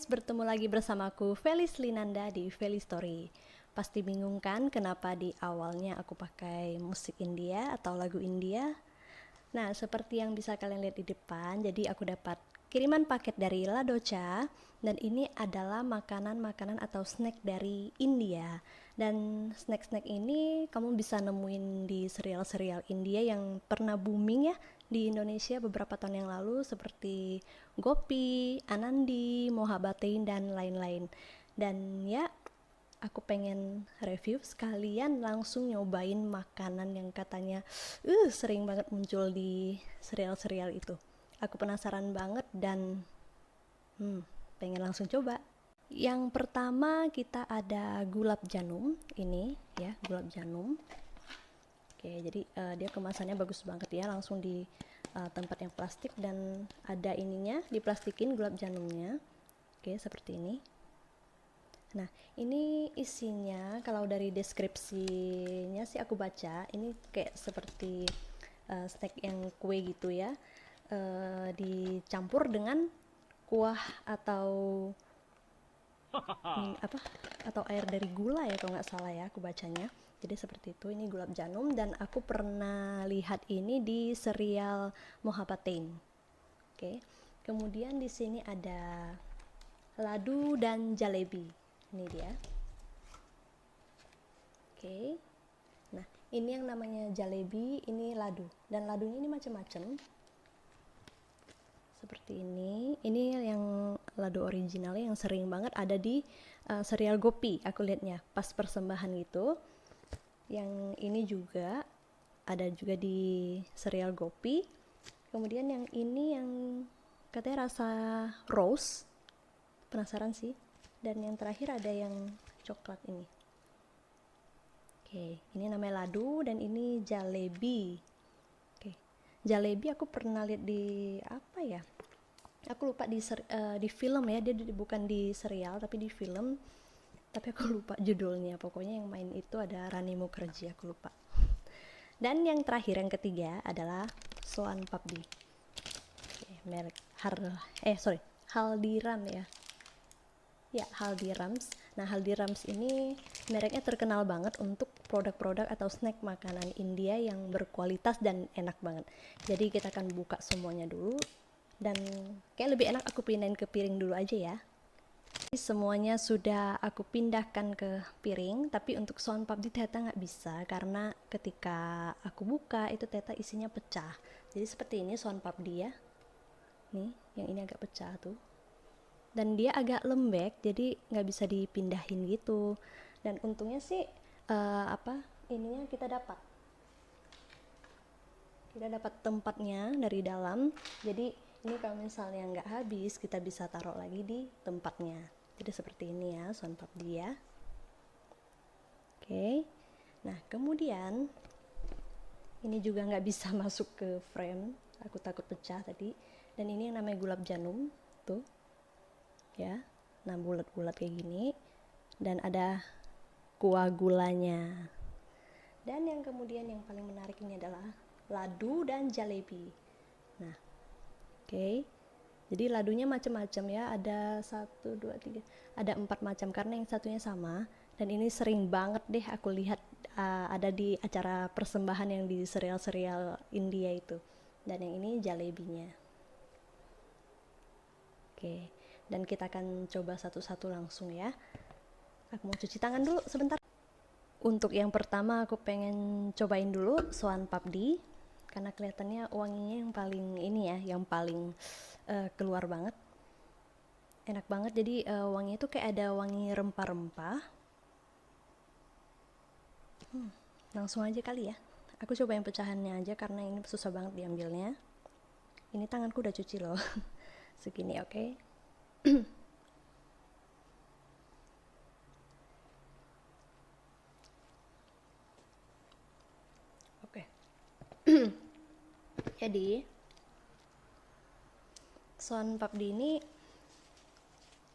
bertemu lagi bersamaku Felis Linanda di Felis Story. Pasti bingung kan kenapa di awalnya aku pakai musik India atau lagu India? Nah, seperti yang bisa kalian lihat di depan, jadi aku dapat kiriman paket dari Ladocha dan ini adalah makanan-makanan atau snack dari India. Dan snack-snack ini kamu bisa nemuin di serial-serial India yang pernah booming ya di Indonesia beberapa tahun yang lalu seperti Gopi, Anandi, Mohabbatein dan lain-lain. Dan ya, aku pengen review sekalian langsung nyobain makanan yang katanya sering banget muncul di serial-serial itu. Aku penasaran banget dan pengen langsung coba. Yang pertama kita ada gulab janum, ini ya, gulab janum. Oke, jadi dia kemasannya bagus banget ya, langsung di tempat yang plastik dan ada ininya, diplastikin gulab janumnya. Oke, seperti ini. Nah, ini isinya kalau dari deskripsinya sih aku baca, ini kayak seperti snack yang kue gitu ya, dicampur dengan kuah atau atau air dari gula ya kalau nggak salah ya aku bacanya. Jadi seperti itu, ini gulab janum dan aku pernah lihat ini di serial Mohabbatein. Oke. Kemudian di sini ada ladu dan jalebi. Ini dia. Oke. Nah, ini yang namanya jalebi, ini ladu. Dan ladunya ini macam-macam. Seperti ini. Ini yang ladu originalnya yang sering banget ada di serial Gopi. Aku lihatnya pas persembahan gitu. Yang ini juga ada juga di serial Gopi. Kemudian yang ini yang katanya rasa rose. Penasaran sih. Dan yang terakhir ada yang coklat ini. Oke, ini namanya ladu dan ini jalebi. Oke, jalebi aku pernah lihat di apa ya? Aku lupa di film ya, dia bukan di serial tapi di film. Tapi aku lupa judulnya. Pokoknya yang main itu ada Rani Mukherjee, aku lupa. Dan yang terakhir, yang ketiga adalah Soan Papdi. Oke, merek Haldiram ya. Ya, Haldirams. Nah, Haldirams ini mereknya terkenal banget untuk produk-produk atau snack makanan India yang berkualitas dan enak banget. Jadi kita akan buka semuanya dulu dan kayak lebih enak aku pindahin ke piring dulu aja ya. Semuanya sudah aku pindahkan ke piring, tapi untuk sound papdi ternyata nggak bisa karena ketika aku buka itu ternyata isinya pecah. Jadi seperti ini sound papdi ya. Nih, yang ini agak pecah tuh. Dan dia agak lembek jadi nggak bisa dipindahin gitu. Dan untungnya sih ininya kita dapat tempatnya dari dalam. Jadi ini kalau misalnya nggak habis kita bisa taruh lagi di tempatnya. Jadi seperti ini ya sound papdi ya. Oke. Nah, kemudian ini juga nggak bisa masuk ke frame, aku takut pecah tadi. Dan ini yang namanya gulab janum tuh ya, nah bulat-bulat kayak gini dan ada kuah gulanya. Dan yang kemudian yang paling menarik ini adalah ladu dan jalebi. Nah, oke. Jadi ladunya macam-macam ya, ada 1, 2, 3, ada 4 macam karena yang satunya sama. Dan ini sering banget deh aku lihat ada di acara persembahan yang di serial-serial India itu. Dan yang ini jalebinya. Oke, dan kita akan coba satu-satu langsung ya. Aku mau cuci tangan dulu sebentar. Untuk yang pertama aku pengen cobain dulu soan papdi karena kelihatannya wanginya yang paling ini ya, yang paling keluar banget. Enak banget, jadi wanginya tuh kayak ada wangi rempah-rempah. Langsung aja kali ya. Aku coba yang pecahannya aja karena ini susah banget diambilnya. Ini tanganku udah cuci loh. Segini, oke. Oke. Jadi soan papdi ini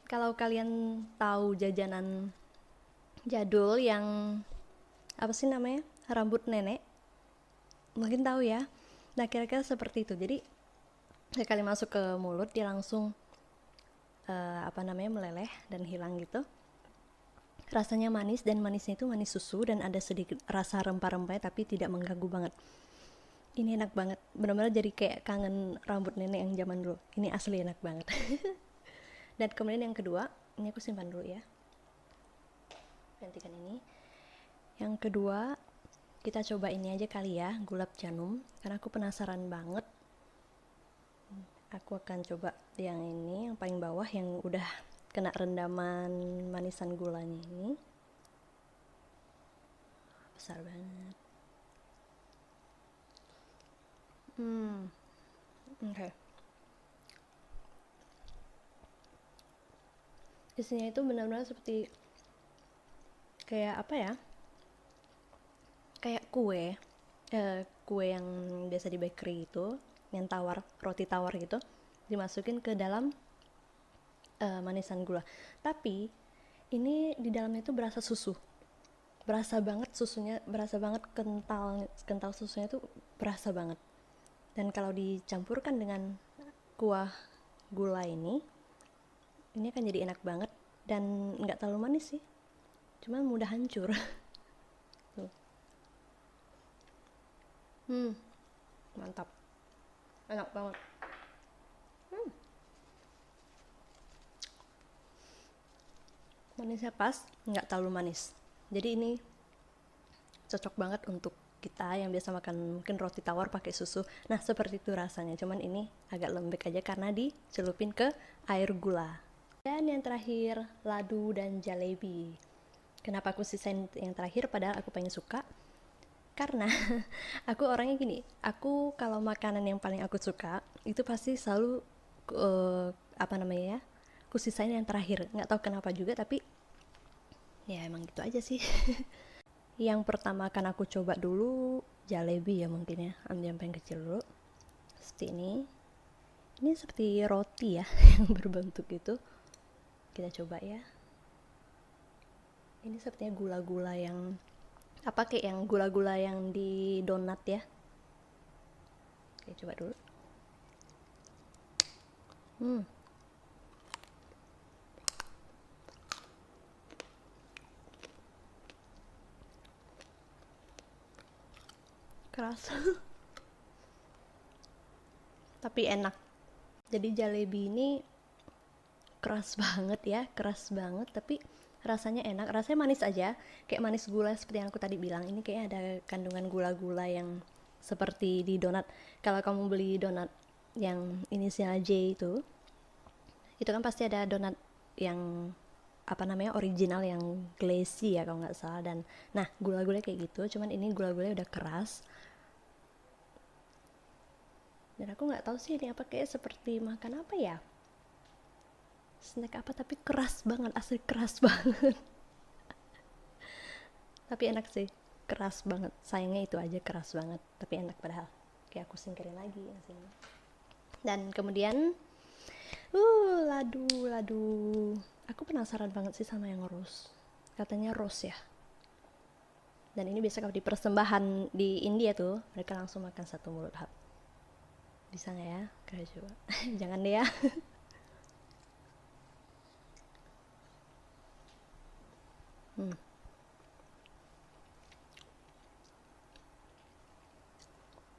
kalau kalian tahu jajanan jadul yang apa sih namanya, rambut nenek, mungkin tahu ya. Nah, kira-kira seperti itu. Jadi sekali masuk ke mulut dia langsung meleleh dan hilang gitu. Rasanya manis, dan manisnya itu manis susu dan ada sedikit rasa rempah-rempahnya tapi tidak mengganggu banget. Ini enak banget, benar-benar jadi kayak kangen rambut nenek yang zaman dulu. Ini asli enak banget. Dan kemudian yang kedua, ini aku simpan dulu ya, gantikan ini. Yang kedua, kita coba ini aja kali ya, gulab janum, karena aku penasaran banget. Aku akan coba yang ini, yang paling bawah, yang udah kena rendaman manisan gulanya ini. Besar banget. Oke. Isinya itu benar-benar seperti kayak apa ya? Kayak kue yang biasa di bakery itu, yang tawar, roti tawar gitu, dimasukin ke dalam manisan gula. Tapi ini di dalamnya itu berasa susu. Berasa banget susunya, berasa banget kental susunya itu berasa banget. Dan kalau dicampurkan dengan kuah gula ini akan jadi enak banget dan nggak terlalu manis sih, cuman mudah hancur. Tuh. Mantap, enak banget. Manisnya pas, nggak terlalu manis, jadi ini cocok banget untuk kita yang biasa makan mungkin roti tawar pakai susu. Nah, seperti itu rasanya, cuman ini agak lembek aja karena dicelupin ke air gula. Dan yang terakhir, ladu dan jalebi. Kenapa aku sisain yang terakhir padahal aku pengen suka? Karena aku orangnya gini, aku kalau makanan yang paling aku suka itu pasti selalu aku sisain yang terakhir. Nggak tahu kenapa juga, tapi ya emang gitu aja sih. Yang pertama akan aku coba dulu jalebi ya, mungkin ya, ambil yang paling kecil dulu. Seperti ini seperti roti ya yang berbentuk itu. Kita coba ya. Ini sepertinya gula-gula yang kayak yang gula-gula yang di donat ya. Oke, coba dulu. Keras. Tapi enak. Jadi jalebi ini keras banget, tapi rasanya enak. Rasanya manis aja, kayak manis gula seperti yang aku tadi bilang. Ini kayaknya ada kandungan gula-gula yang seperti di donat. Kalau kamu beli donat yang inisial J itu kan pasti ada donat yang original yang glazy ya kalau nggak salah. Dan nah, gula-gula kayak gitu, cuman ini gula-gulanya udah keras. Dan aku nggak tahu sih ini apa, kayak seperti makan apa ya, snack apa, tapi keras banget, asli keras banget. Tapi enak sih, keras banget, sayangnya itu aja keras banget, tapi enak padahal. Oke, aku singkirin lagi yang sini. Dan kemudian ladu, aku penasaran banget sih sama yang rose, katanya rose ya. Dan ini biasa kalau di persembahan di India tuh mereka langsung makan satu mulut hap. Bisa nggak ya? Kayak coba. Jangan deh ya.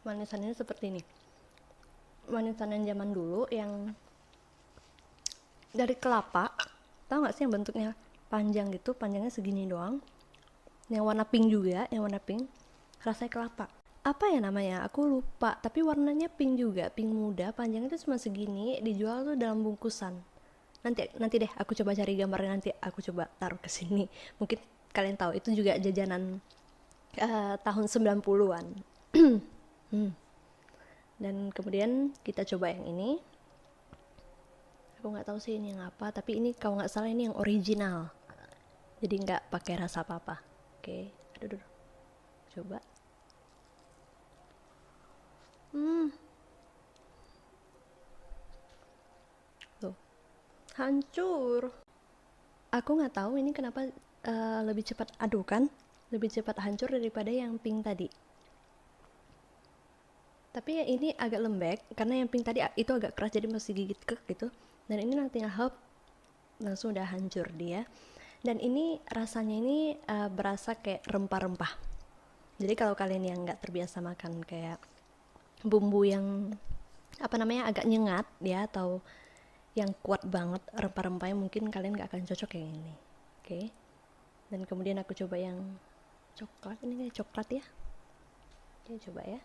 Manisan ini seperti ini. Manisan yang zaman dulu yang dari kelapa. Tahu nggak sih yang bentuknya panjang gitu, panjangnya segini doang. Yang warna pink juga, rasanya kelapa. Apa ya namanya? Aku lupa, tapi warnanya pink juga, pink muda, panjangnya itu cuma segini, dijual tuh dalam bungkusan. Nanti deh aku coba cari gambarnya, nanti aku coba taruh ke sini. Mungkin kalian tahu itu juga jajanan tahun 90-an. Dan kemudian kita coba yang ini. Aku nggak tahu sih ini yang apa, tapi ini kalau nggak salah ini yang original. Jadi nggak pakai rasa apa-apa. Oke, aduh. Coba. Tuh, hancur. Aku nggak tahu ini kenapa lebih cepat lebih cepat hancur daripada yang pink tadi. Tapi ini agak lembek karena yang pink tadi itu agak keras, jadi masih gigit kek gitu. Dan ini nanti tinggal langsung udah hancur dia. Dan ini rasanya ini berasa kayak rempah-rempah. Jadi kalau kalian yang nggak terbiasa makan kayak bumbu yang agak nyengat ya, atau yang kuat banget rempah-rempahnya, mungkin kalian nggak akan cocok yang ini. Oke. Dan kemudian aku coba yang coklat, ini kayak coklat ya. Oke, coba ya.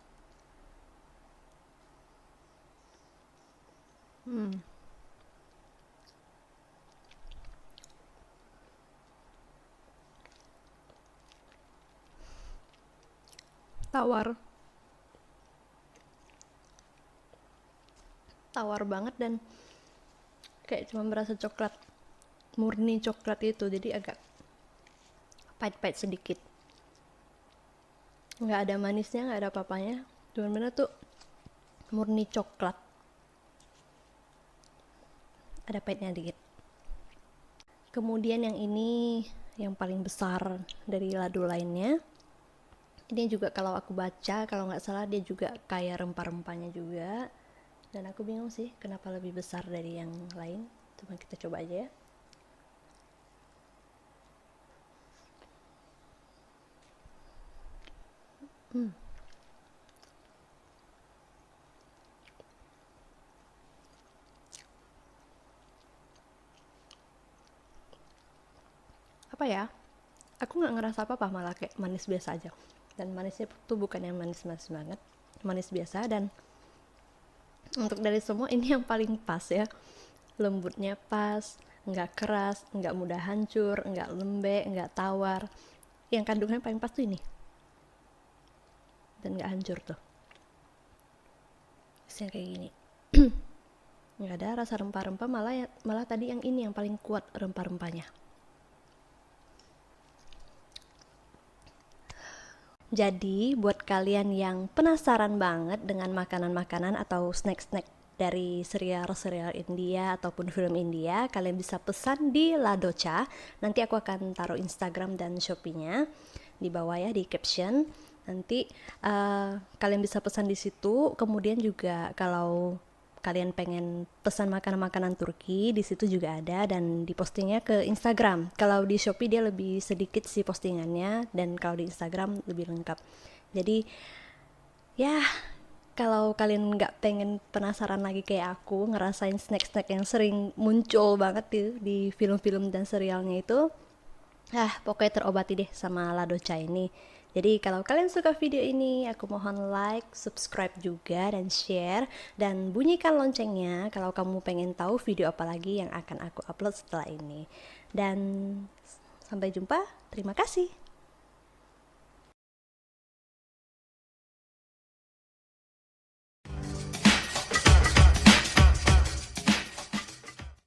Tawar banget, dan kayak cuma berasa coklat, murni coklat itu, jadi agak pahit-pahit sedikit, nggak ada manisnya, nggak ada apa-apanya, bener-bener tuh murni coklat, ada pahitnya dikit. Kemudian yang ini yang paling besar dari lado lainnya. Ini juga kalau aku baca, kalau nggak salah dia juga kaya rempah-rempahnya juga. Dan aku bingung sih kenapa lebih besar dari yang lain. Cuma kita coba aja ya. Apa ya? Aku nggak ngerasa apa-apa, malah kayak manis biasa aja. Dan manisnya tuh bukan yang manis-manis banget, manis biasa. Dan untuk dari semua ini yang paling pas ya, lembutnya pas, nggak keras, nggak mudah hancur, nggak lembek, nggak tawar. Yang kandungannya paling pas tuh ini, dan nggak hancur tuh. Terus yang kayak gini nggak ada rasa rempah-rempah, malah tadi yang ini yang paling kuat rempah-rempahnya. Jadi buat kalian yang penasaran banget dengan makanan-makanan atau snack-snack dari serial-serial India ataupun film India, kalian bisa pesan di Ladocha. Nanti aku akan taruh Instagram dan Shopee-nya di bawah ya, di caption. Nanti kalian bisa pesan di situ. Kemudian juga kalau kalian pengen pesan makanan-makanan Turki, di situ juga ada, dan dipostingnya ke Instagram. Kalau di Shopee dia lebih sedikit sih postingannya, dan kalau di Instagram lebih lengkap. Jadi ya, kalau kalian nggak pengen penasaran lagi kayak aku ngerasain snack-snack yang sering muncul banget di film-film dan serialnya itu, pokoknya terobati deh sama Ladocha ini. Jadi kalau kalian suka video ini, aku mohon like, subscribe juga, dan share, dan bunyikan loncengnya kalau kamu pengen tahu video apa lagi yang akan aku upload setelah ini. Dan sampai jumpa, terima kasih.